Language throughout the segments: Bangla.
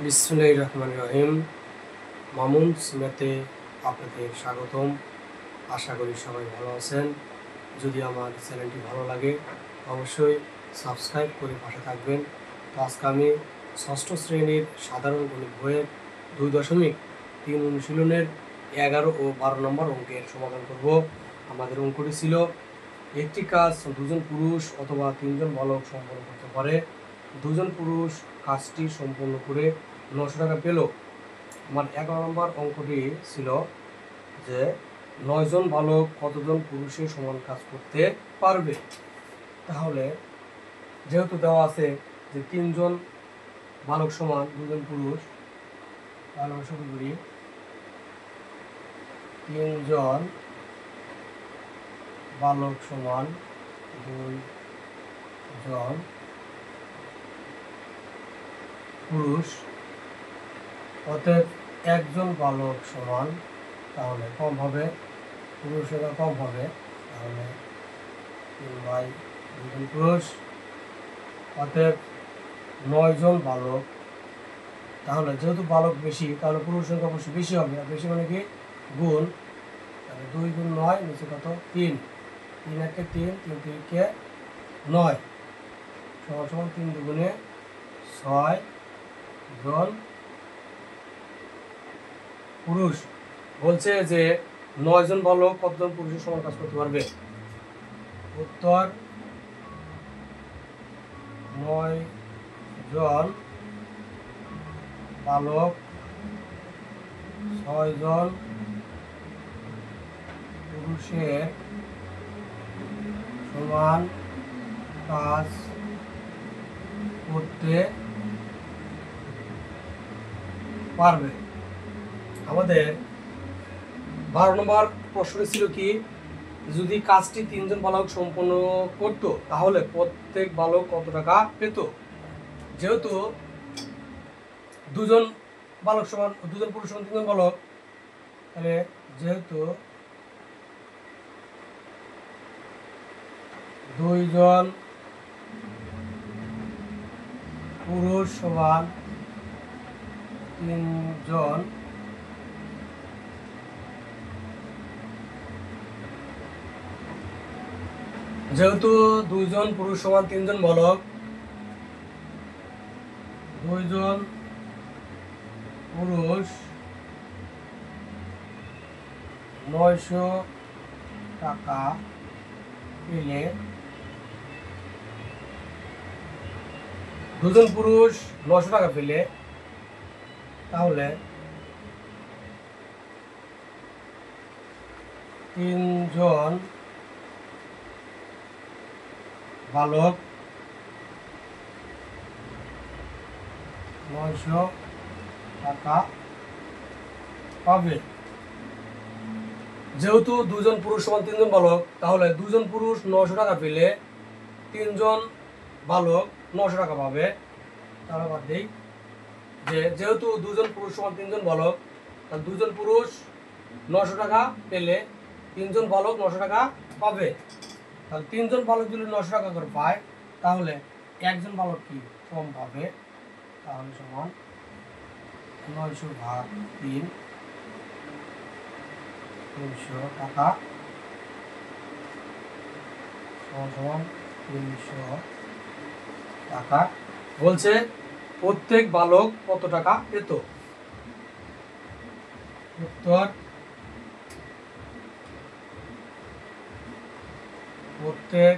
বিসমিল্লাহির রহমানির রহিম। মামুন সিমেতে আপনাদের স্বাগতম। আশা করি সবাই ভালো আছেন। যদি আমার চ্যানেলটি ভালো লাগে অবশ্যই সাবস্ক্রাইব করে পাশে থাকবেন। তো আজকে আমি ষষ্ঠ শ্রেণীর সাধারণ গণিত বইয়ের 2.3 অনুশীলনের 11 ও 12 নম্বর অঙ্কের সমাধান করব। আমাদের অঙ্কটি ছিল, একটি কাজ দুজন পুরুষ অথবা তিনজন বালক সম্পন্ন করতে পারে। দুজন পুরুষ কাজটি সম্পন্ন করে 900 টাকা পেল। আমার 11 নম্বর অঙ্কটি ছিল যে 9 জন বালক কতজন পুরুষের সমান কাজ করতে পারবে। তাহলে যেহেতু দেওয়া আছে যে 3 জন বালক সমান 2 জন পুরুষ, তাহলে আমরা শুরু করি। 3 জন বালক সমান 2 জন পুরুষ, অতএব একজন বালক সমান, তাহলে কম হবে, পুরুষের কম হবে, তাহলে 3/2 জন পুরুষ, অতএব 9 জন বালক। তাহলে যেহেতু বালক বেশি তাহলে পুরুষ সংখ্যা অবশ্যই বেশি হবে। আর বেশি মানে কি গুণ, তাহলে 2 গুণ 9 নিচে কত 3, 3 একে 3, 3 3 9 সমান সমান 3 দুগুণে 6 জন পুরুষ। বলছে যে 9 জন বালক কতজন পুরুষের সমান কাজ করতে পারবে। উত্তর 9 জন বালক 6 জন পুরুষের সমান কাজ করতে পারবে। আমাদের 12 নম্বর প্রশ্ন ছিল কি, যদি কাজটি 3 জন বালক সম্পন্ন করত তাহলে প্রত্যেক বালক কত টাকা পেত। যেহেতু 2 জন বালক সমান 2 জন পুরুষ সমান 3 জন বালক, তাহলে যেহেতু 2 জন পুরুষ সমান 3 জন যেহেতু 2 জন পুরুষ সমান 3 জন বালক, 2 জন পুরুষ 900 টাকা পেলে, 2 জন পুরুষ 900 টাকা পেলে, তাহলে 3 জন বালক 900 টাকা পাবে। যেহেতু 2 জন পুরুষ সমান 3 জন বালক, তাহলে 2 জন পুরুষ 900 টাকা পেলে 3 জন বালক 900 টাকা পাবে। তাহলে বাদ দেই যে যেহেতু 2 জন পুরুষ সমান 3 জন বালক, তাহলে 2 জন পুরুষ 900 টাকা পেলে 3 জন বালক 900 টাকা পাবে। তাহলে 3 জন বালক যদি 900 টাকা করে পায়, তাহলে একজন বালক কি কম পাবে। তাহলে সমান 900/3, 300 টাকা সমান 300 টাকা। বলছে প্রত্যেক বালক কত টাকা পেত। উত্তর প্রত্যেক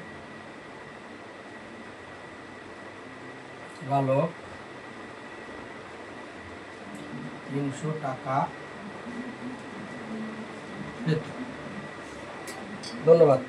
বালক 300 টাকা পেত। ধন্যবাদ।